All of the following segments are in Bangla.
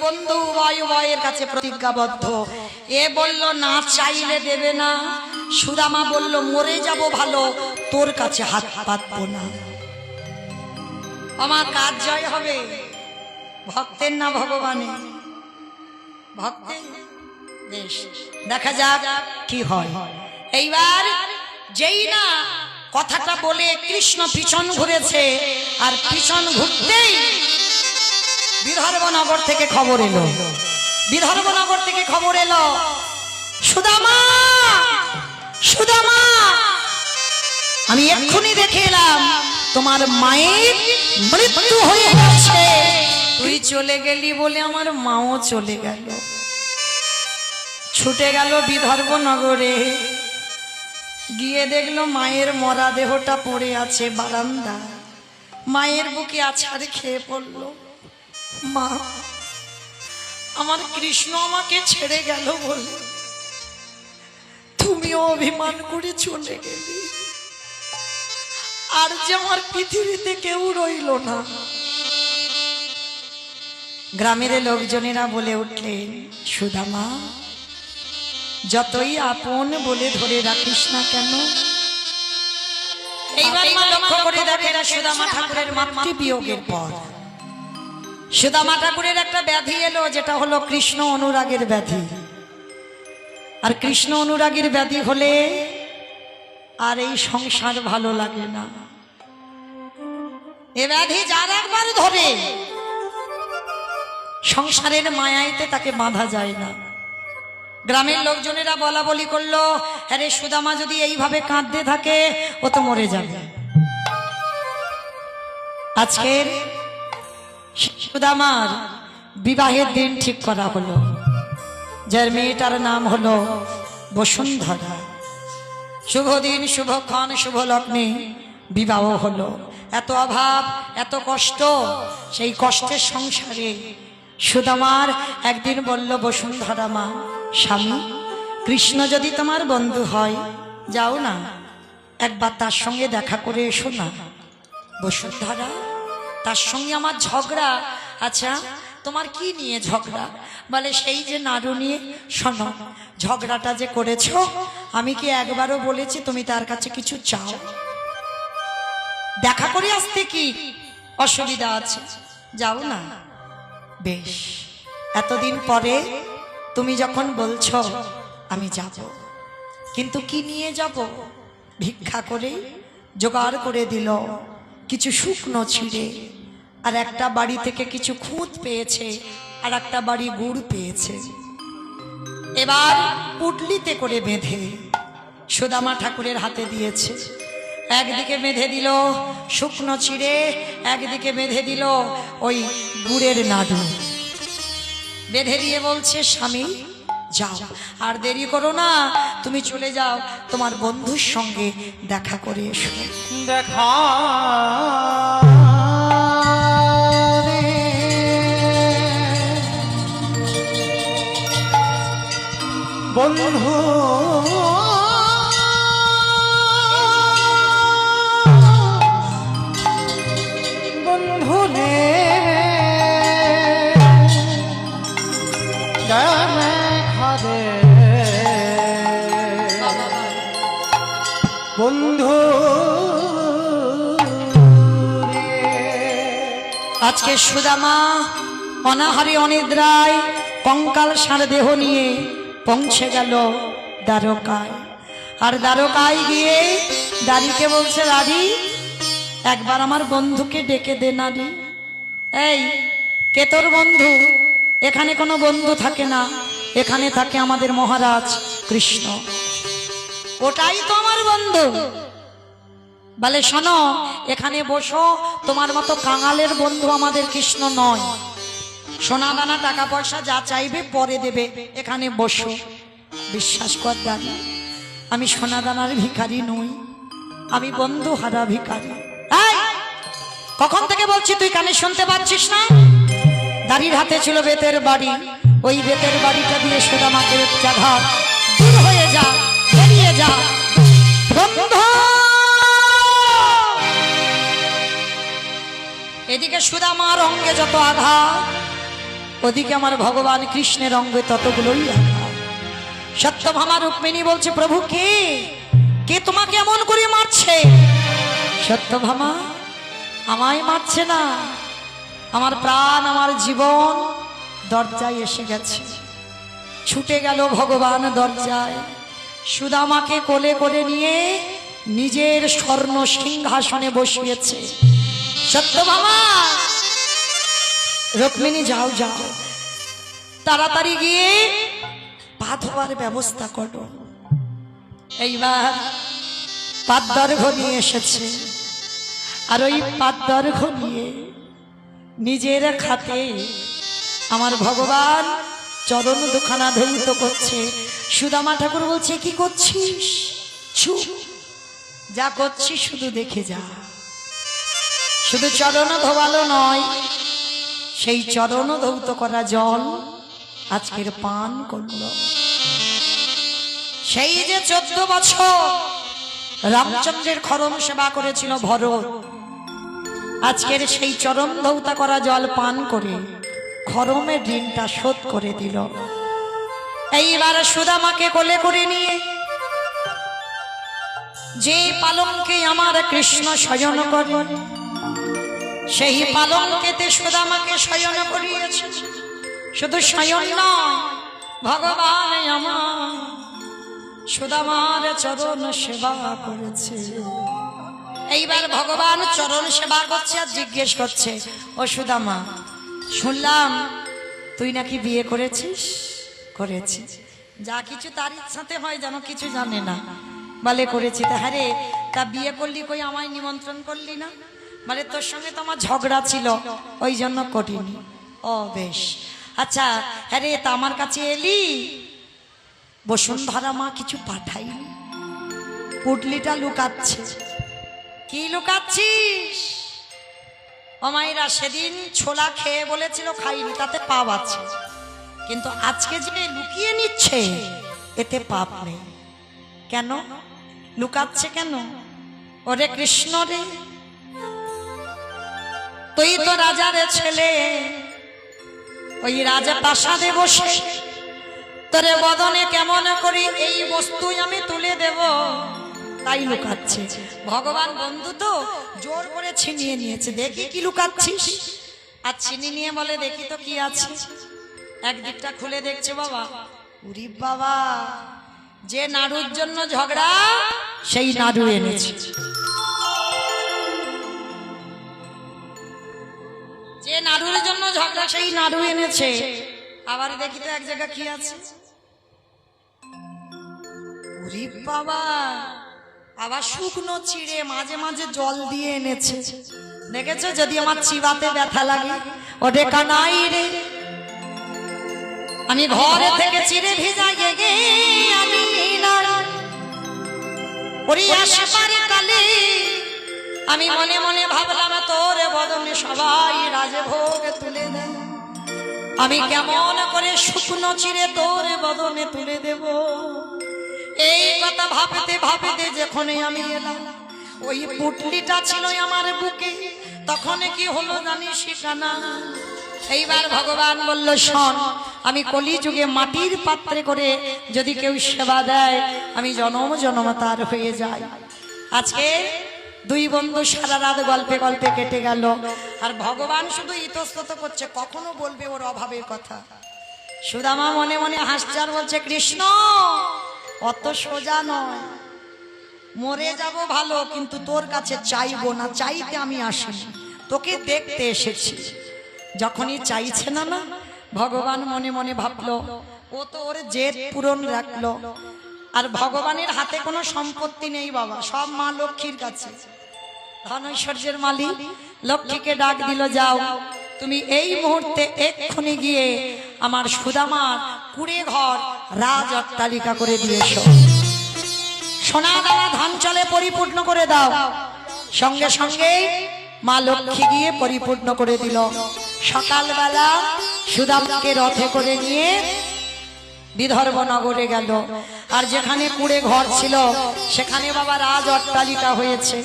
বন্ধু উভয়ের কাছে প্রতিজ্ঞাবদ্ধ। এ বলল না চাইলে দেবে না, সুদামা বলল মরে যাব ভালো, তোর কাছে হাত পাতবো না। আমার কাজ জয় হবে, ভক্তের না ভগবানের? ভক্তের। বেশ, দেখা যাক কি হয়। এইবার যেই না কথাটা বলে কৃষ্ণ পিছন ঘুরেছে, আর পিছন ঘুরতেই বিদর্ভনগর থেকে খবর এলো। বিদর্ভনগর থেকে খবর এলো, সুদামা, সুদামা, আমি এক্ষুনি দেখে এলাম তোমার মায়ের মৃত্যু হয়ে গেছে। তুই চলে গেলি বলে আমার মাও চলে গেল। ছুটে গেল বিদর্ভনগরে, গিয়ে দেখলো মায়ের মরা দেহটা পড়ে আছে বারান্দা। মায়ের বুকে আছাড় খেয়ে পড়ল, মা, আমার কৃষ্ণ আমাকে ছেড়ে গেল বলে তুমিও অভিমান করে চলে গেলি, আর যে আমার পৃথিবীতে কেউ রইল না। গ্রামের লোকজনেরা বলে উঠলেন, সুদামা, যতই আপন বলে ধরে রাখিস না কেন, এইবার মা লক্ষ্য করে দেখে সুদামা ঠাকুরের মাতৃবিয়োগের পর সুদামা ঠাকুরের একটা ব্যাধি এলো, যেটা হলো কৃষ্ণ অনুরাগের ব্যাধি। আর কৃষ্ণ অনুরাগের ব্যাধি হলে আর এই সংসার ভালো লাগে না। এ ব্যাধি যার একবার ধরে, সংসারের মায়াইতে তাকে বাঁধা যায় না। গ্রামের লোকজনেরা বলা বলি করলো, আরে সুদামা যদি এইভাবে কাঁদতে থাকে ও তো মরে যাবে। আজকের সুদামার বিবাহের দিন ঠিক করা হলো, যার মেয়েটার নাম হলো বসুন্ধরা। শুভ দিন, শুভক্ষণ, শুভ লগ্নে বিবাহ হলো। এত অভাব, এত কষ্ট, সেই কষ্টের সংসারে সুদামার একদিন বলল বসুন্ধরা মা, স্বামী, কৃষ্ণ যদি তোমার বন্ধু হয়, যাও না একবার তার সঙ্গে দেখা করে এসো না। বসুন্ধরা, তার সঙ্গে আমার ঝগড়া। আচ্ছা, তোমার কি নিয়ে ঝগড়া? বলে সেই যে নাড়ু নিয়ে। শোনো, ঝগড়াটা যে করেছো, আমি কি একবারও বলেছি তুমি তার কাছে কিছু চাও? দেখা করে আসতে কি অসুবিধা আছে? যাও না। বেশ, এতদিন পরে তুমি যখন বলছো আমি যাব, কিন্তু কি নিয়ে যাব? ভিক্ষা করে জোগাড় করে দিল কিছু শুকনো ছিঁড়ে, আর একটা বাড়ি থেকে কিছু খুঁত পেয়েছে, আর একটা বাড়ি গুড় পেয়েছে। এবার পুটলিতে করে বেঁধে সুদামা ঠাকুরের হাতে দিয়েছে। একদিকে বেঁধে দিল শুকনো ছিঁড়ে, একদিকে বেঁধে দিল ওই গুড়ের নাড়ু। বেঁধে দিয়ে বলছে, স্বামী যাও, আর দেরি করো না, তুমি চলে যাও, তোমার বন্ধুর সঙ্গে দেখা করে এসো। দেখা বন্ধু বন্ধুরে খাদে বন্ধু। আজকে সুদামা অনাহারে অনিদ্রায় কঙ্কাল সার দেহ নিয়ে পৌঁছে গেল দ্বারকায়। আর দ্বারকায় গিয়ে দাড়িকে বলছে, দাড়ি, একবার আমার বন্ধুকে ডেকে দে নারী। এই, কে তোর বন্ধু? এখানে কোনো বন্ধু থাকে না, এখানে থাকে আমাদের মহারাজ কৃষ্ণ, ওটাই তো আমার বন্ধু। বলে, শোনো, এখানে বসো, তোমার মতো কাঙালের বন্ধু আমাদের কৃষ্ণ নয়। সোনা দানা টাকা পয়সা যা চাইবে পরে দেবে, এখানে বসো। বিশ্বাস কর দাদা, আমি সোনা দানার ভিখারি নই, আমি বন্ধু হারা ভিখারি। কখন থেকে বলছি, তুই কানে শুনতে পাচ্ছিস না? দাড়ির হাতে ছিল বেতের বাড়ি, ওই বেতের বাড়িটা দিয়ে সুদামাকে জাঘা, দূর হয়ে যা, বেরিয়ে যা বন্ধু। এদিকে সুদামার অঙ্গে যত আঘাত, ওদিকে আমার ভগবান কৃষ্ণের অঙ্গে ততগুলোই আঘাত। সত্যভামা রুক্মিণী বলছে, প্রভু কে কে তোমাকে এমন করে মারছে? সত্যভামা, আমায় মারছে না, আমার প্রাণ আমার জীবন দরজায় এসে গেছে। ছুটে গেল ভগবান দরজায়, সুদামাকে কোলে করে নিয়ে নিজের স্বর্ণ সিংহাসনে বসিয়েছে। সত্যভামা, রুক্মিণী যাও যাও, তাড়াতাড়ি গিয়ে পা ধোয়ার ব্যবস্থা করো। এইবার পাদ্দর্ঘ নিয়ে এসেছে, আর ওই পাদ্দর্ঘ নিয়ে নিজের খাতে আমার ভগবান চরণ দুখানা ধৌত করছে। সুদামা ঠাকুর বলছে, কি করছিস? চুপ, যা করছিস শুধু দেখে যা। শুধু চরণ ধোয়ালো নয়, সেই চরণ ধৌত করা জল আজকের পান করল। সেই যে 14 বছর রামচন্দ্রের খরম সেবা করেছিল ভরত, আজকের সেই চরণ ধৌতা করা জল পান করে খরমের ঋণটা শোধ করে দিল। এইবার সুদামাকে কোলে করে নিয়ে যে পালঙ্কে আমার কৃষ্ণ শয়ন করে, সেই পালঙ্কেতে সুদামাকে শয়ন করিয়েছে। শুধু শয়ন নয়, ভগবান আমার সুদামার চরণ সেবা করেছে। এইবার ভগবান চরণ সেবা করছে আর জিজ্ঞেস করছে, ও সুদামা, শুনলাম তুই নাকি বিয়ে করেছিস? করেছি। যা কিছু তার ইচ্ছাতে হয়, যেন কিছু জানে না। বলে করেছি। তা হ্যাঁ রে, তা বিয়ে করলি কই, আমায় নিমন্ত্রণ করলি না? মানে তোর সঙ্গে তো আমার ঝগড়া ছিল, ওই জন্য করিনি। ও বেশ, আচ্ছা হ্যাঁ রে, তা আমার কাছে এলি, বসুন্ধরা মা কিছু পাঠাইনি, পুটলিটা লুকাচ্ছে। কি লুকাচ্ছিস? ও মায়েরা, সেদিন ছোলা খেয়ে বলেছিল খাইনি, তাতে পাপ আছে, কিন্তু আজকে যে লুকিয়ে নিচ্ছে এতে পাপ নেই। কেন লুকাচ্ছে? কেন? ওরে কৃষ্ণ রে, তুই তো রাজার ছেলে, ওই রাজা প্রাসাদে বসে তোরে বদনে কেমন করি এই বস্তু আমি তুলে দেব, তাই লুকাচ্ছে। ভগবান বন্ধু তো জোর করে ছিনিয়ে নিয়েছে। দেখি কি লুকাচ্ছিস। আর ছিনিয়ে নিয়ে বলে, দেখি তো কি আছে। একদিকটা খুলে দেখছে, বাবা, উরি বাবা, যে নাড়ুর জন্য ঝগড়া সেই নাড়ু এনেছে। যে নাড়ুর জন্য ঝগড়া সেই নাড়ু এনেছে। আবার দেখি তো এক জায়গা কি আছে। উরি বাবা, আবার শুকনো চিড়ে মাঝে মাঝে জল দিয়ে এনেছে। দেখেছো, যদি আমার চিবাতে ব্যথা লাগে, ওরে কানাই রে, আমি ঘরে থেকে চিড়ে ভিজাইয়ে গে আমি কালে আমি মনে মনে ভাবলাম তোর বদনে সবাই রাজভোগ তুলে দেয়, আমি কেমন করে শুকনো চিড়ে তোর বদনে তুলে দেব। এই কথা ভাবতে ভাবতে যখনই আমি এলাম, ওই পুটলিটা ছিল আমার বুকে, তখন কি হলো জানিস না? এইবার ভগবান বলল, শোন, আমি কলিযুগে মাটির পাত্রে করে যদি কেউ সেবা দেয়, আমি জনম জনম তার হয়ে যাই। আজকে দুই বন্ধু সারা রাত গল্পে গল্পে কেটে গেল, আর ভগবান শুধু ইতস্তত করছে, কখনো বলবে ওর অভাবের কথা। সুদামা মনে মনে হাসছে আর বলছে, কৃষ্ণ অত সোজা নয়, মরে যাব ভালো, কিন্তু তোর কাছে চাইবো না, চাইতে আমি আসিনি, তোকে দেখতে এসেছি। যখনই চাইছে না না, ভগবান মনে মনে ভাবলো, ও তো ওর জেদ পূরণ রাখলো। আর ভগবানের হাতে কোনো সম্পত্তি নেই বাবা, সব মা লক্ষ্মীর কাছে। ধন ঐশ্বর্যের মালিক লক্ষ্মীকে ডাক দিল, যাও তুমি এই মুহূর্তে এক্ষুনি গিয়ে আমার সুদামার কুড়ে ঘর রাজ অট্টালিকা করে দিয়েছো, সোনা দানা ধান চলে পরিপূর্ণ করে দাও। সঙ্গে সঙ্গে মা লক্ষ্মী গিয়ে পরিপূর্ণ করে দিল। সকালবেলা সুদামাকে রথে করে নিয়ে বিদর্ভ নগরে গেল, আর যেখানে কুড়ে ঘর ছিল সেখানে বাবা রাজ অট্টালিকা হয়েছে।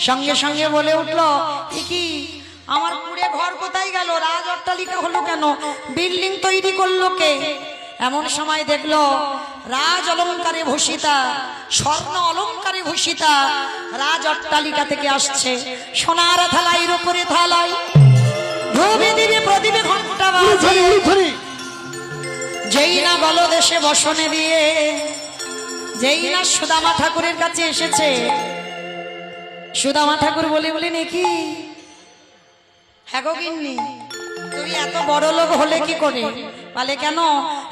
সঙ্গে সঙ্গে বলে উঠল, কি আমার পুরে ঘর কোথায় গেল? রাজ অট্টালিকা হলো কেন? বিল্ডিং তৈরি করলো কে? এমন সময় দেখলো রাজ অলঙ্কারে ভূষিতা, স্বর্ণ অলঙ্কারে ভূষিতা রাজ অট্টালিকা থেকে আসছে। সোনার থালাইয়ের উপরে থালাই, ধ্রুবে দিবে প্রদীপে ঘন্টা বাজে। যেই না গলদেশে বসনে দিয়ে, যেই না সুদামা ঠাকুরের কাছে এসেছে, সুদামা ঠাকুর বলে বলে নাকি, হ্যাঁ গো গিন্নি তুমি এত বড় লোক হলে কি করে? বলে কেন?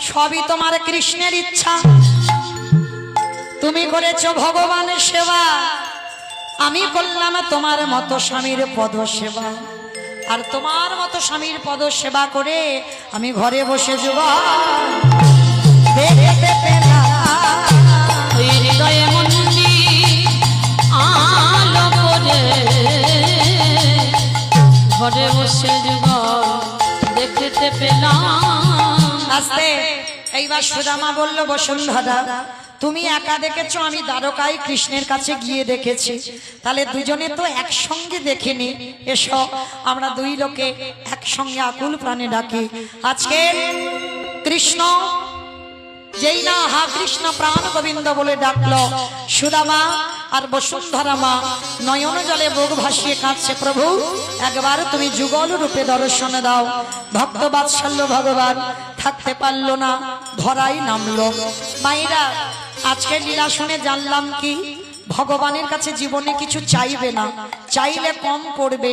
সবই তোমার কৃষ্ণের ইচ্ছা। তুমি করেছো ভগবানের সেবা, আমি করলাম তোমার মতো স্বামীর পদ সেবা। আর তোমার মতো স্বামীর পদ সেবা করে আমি ঘরে বসে যুবা দেখতে পেলাম হৃদয়ে মন্দির আলো করে, ঘরে বসে যুগল দেখতে পেলাম। আস্তে এইবার সুদামা বলল, বসুন্ধরা তুমি একা দেখেছো, আমি দ্বারকায় কৃষ্ণের কাছে গিয়ে দেখেছি, তাহলে দুজনে তো একসঙ্গে দেখিনি। এসো আমরা দুই লোকে একসঙ্গে আকুল প্রাণে ডাকি। আজকে কৃষ্ণ যেই না হা কৃষ্ণ প্রাণ গোবিন্দ বলে ডাকলো, সুদামা আর বসুন্ধরা মা নয়ন জলে বুক ভাসিয়ে কাঁদছে, প্রভু একবার তুমি যুগল রূপে দর্শন দাও। ভক্ত বাৎসল্য ভগবান থাকতে পারলো না, ধরাই নামলো। মায়েরা আজকে লীলা শুনে জানলাম কি, ভগবানের কাছে জীবনে কিছু চাইবে না, চাইলে কম পড়বে,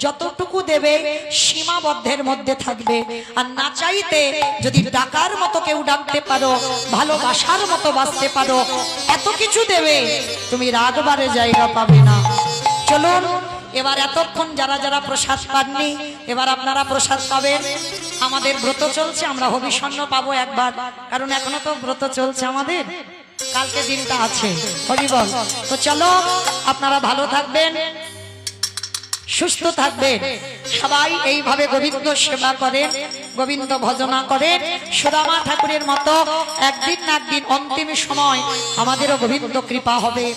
যতটুকু দেবে সীমাবদ্ধের মধ্যে থাকবে। আর না চাইতে যদি ডাকার মতো কেউ ডাকতে পারো, ভালোবাসার মতো বাঁচতে পারো, এত কিছু দেবে তুমি রাগবারে জায়গা পাবে না। চলুন এবার এতক্ষণ যারা যারা প্রসাদ পাননি, এবার আপনারা প্রসাদ পাবেন। আমাদের ব্রত চলছে, আমরা হবিষণ্ণ পাবো একবার, কারণ এখনো তো ব্রত চলছে আমাদের, কালকে দিনটা আছে। হরিবল। তো চলো আপনারা ভালো থাকবেন, সুস্থ থাকবেন, সবাই এইভাবে গোবিন্দ সেবা করেন, গোবিন্দ ভজনা করেন। সুদামা ঠাকুরের মতো একদিন না একদিন অন্তিম সময় আমাদেরও গোবিন্দ কৃপা হবে।